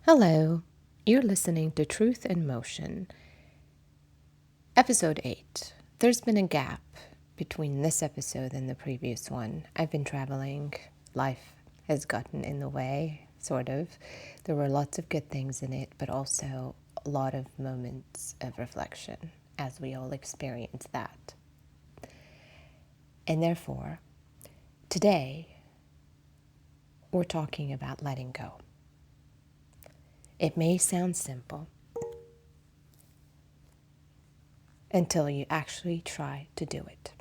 Hello, you're listening to Truth in Motion, Episode 8. There's been a gap between this episode and the previous one. I've been traveling, life has gotten in the way, sort of. There were lots of good things in it, but also a lot of moments of reflection, as we all experience that. And therefore, today, we're talking about letting go. It may sound simple until you actually try to do it.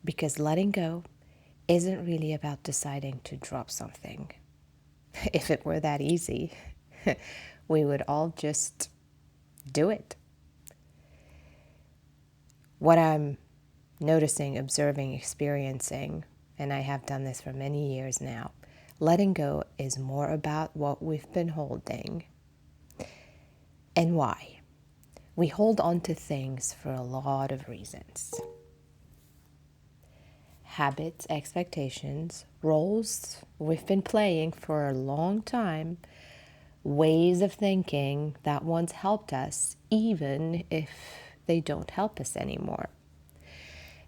Because letting go isn't really about deciding to drop something. If it were that easy, we would all just do it. What I'm noticing, observing, experiencing, and I have done this for many years now, letting go is more about what we've been holding and why. We hold on to things for a lot of reasons. Habits, expectations, roles we've been playing for a long time, ways of thinking that once helped us, even if they don't help us anymore.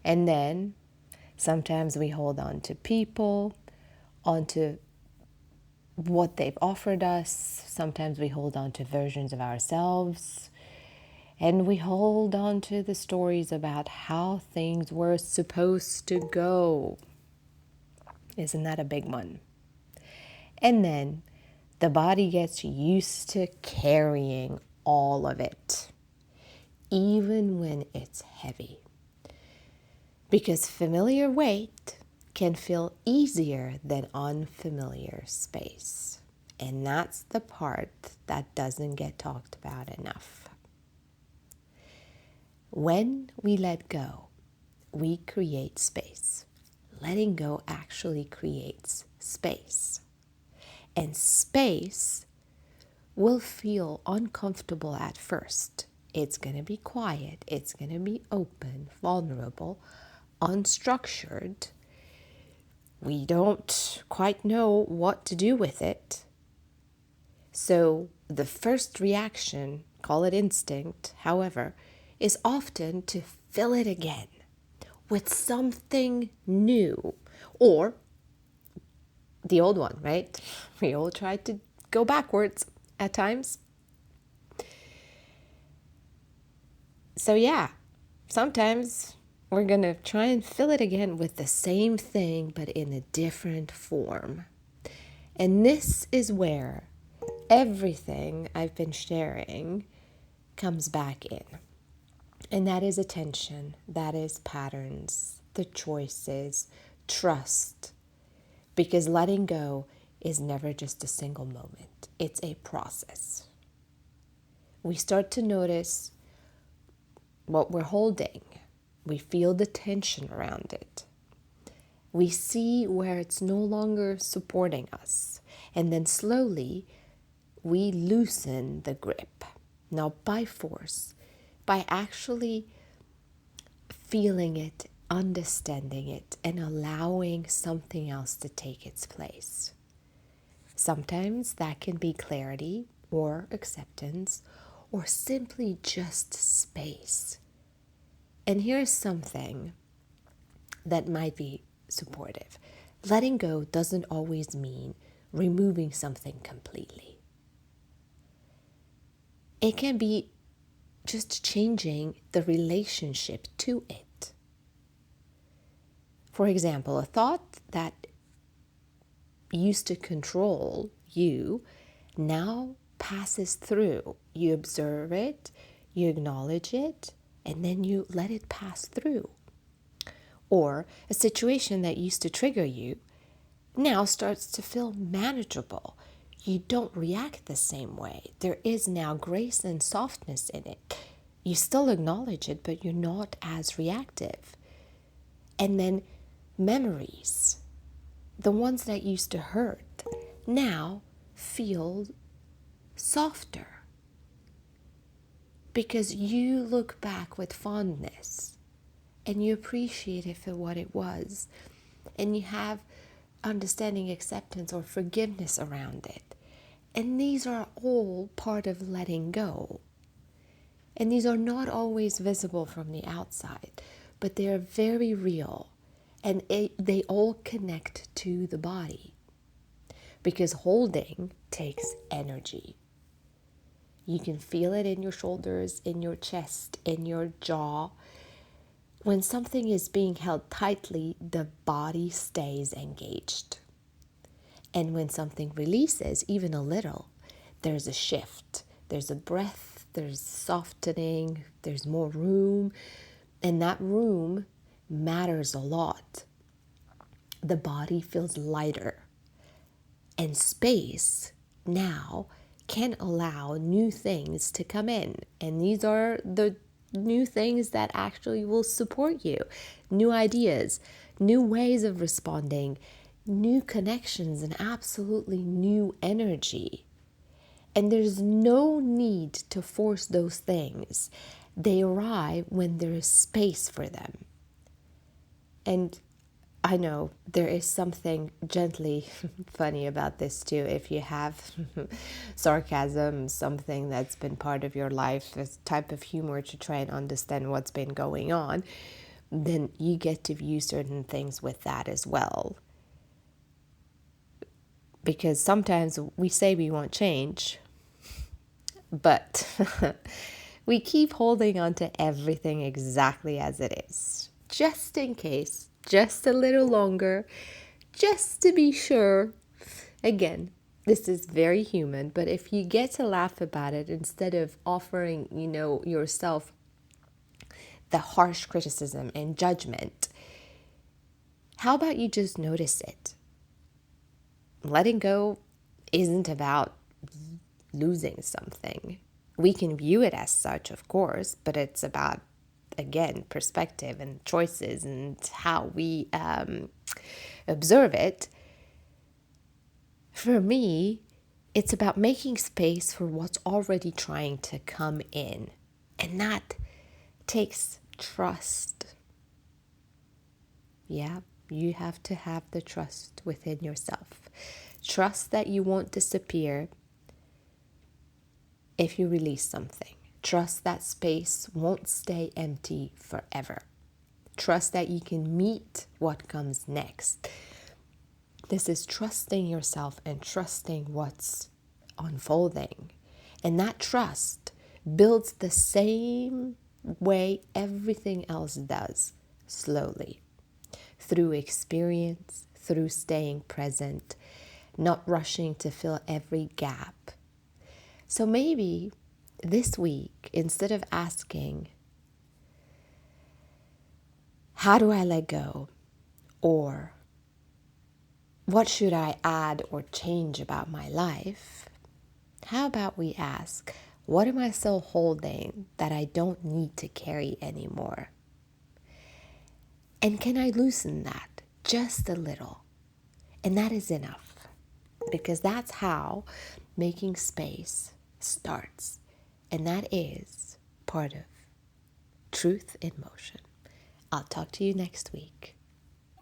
And then sometimes we hold on to people, onto what they've offered us. Sometimes we hold on to versions of ourselves. And we hold on to the stories about how things were supposed to go. Isn't that a big one? And then the body gets used to carrying all of it, even when it's heavy. Because familiar weight can feel easier than unfamiliar space. And that's the part that doesn't get talked about enough. When we let go, we create space. Letting go actually creates space. And space will feel uncomfortable at first. It's going to be quiet. It's going to be open, vulnerable, unstructured. We don't quite know what to do with it. So the first reaction, call it instinct, however, is often to fill it again with something new, or the old one, right? We all try to go backwards at times. So yeah, sometimes we're going to try and fill it again with the same thing, but in a different form. And this is where everything I've been sharing comes back in. And that is attention, that is patterns, the choices, trust. Because letting go is never just a single moment. It's a process. We start to notice what we're holding. We feel the tension around it. We see where it's no longer supporting us. And then slowly, we loosen the grip. Not by force, by actually feeling it, understanding it, and allowing something else to take its place. Sometimes that can be clarity or acceptance or simply just space. And here's something that might be supportive. Letting go doesn't always mean removing something completely. It can be just changing the relationship to it. For example, a thought that used to control you now passes through. You observe it, you acknowledge it, and then you let it pass through. Or a situation that used to trigger you now starts to feel manageable. You don't react the same way. There is now grace and softness in it. You still acknowledge it, but you're not as reactive. And then memories, the ones that used to hurt, now feel softer. Because you look back with fondness and you appreciate it for what it was. And you have understanding, acceptance, or forgiveness around it. And these are all part of letting go. And these are not always visible from the outside, but they are very real. And they all connect to the body. Because holding takes energy. You can feel it in your shoulders, in your chest, in your jaw. When something is being held tightly, the body stays engaged. And when something releases, even a little, there's a shift. There's a breath, there's softening, there's more room. And that room matters a lot. The body feels lighter. And space now can allow new things to come in. And these are the new things that actually will support you. New ideas, new ways of responding, new connections, and absolutely new energy. And there's no need to force those things. They arrive when there is space for them. And I know there is something gently funny about this too. If you have sarcasm, something that's been part of your life, a type of humor to try and understand what's been going on, then you get to view certain things with that as well. Because sometimes we say we want change, but we keep holding on to everything exactly as it is, just in case, just a little longer, just to be sure. Again, this is very human, but if you get to laugh about it instead of offering, yourself the harsh criticism and judgment, how about you just notice it? Letting go isn't about losing something. We can view it as such, of course, but it's about, again, perspective and choices and how we observe it. For me, it's about making space for what's already trying to come in. And that takes trust. Yeah, you have to have the trust within yourself. Trust that you won't disappear if you release something. Trust that space won't stay empty forever. Trust that you can meet what comes next. This is trusting yourself and trusting what's unfolding. And that trust builds the same way everything else does, slowly. Through experience, through staying present, not rushing to fill every gap. So maybe this week, instead of asking, how do I let go? Or what should I add or change about my life? How about we ask, what am I still holding that I don't need to carry anymore? And can I loosen that just a little? And that is enough, because that's how making space starts. And that is part of Truth in Motion. I'll talk to you next week.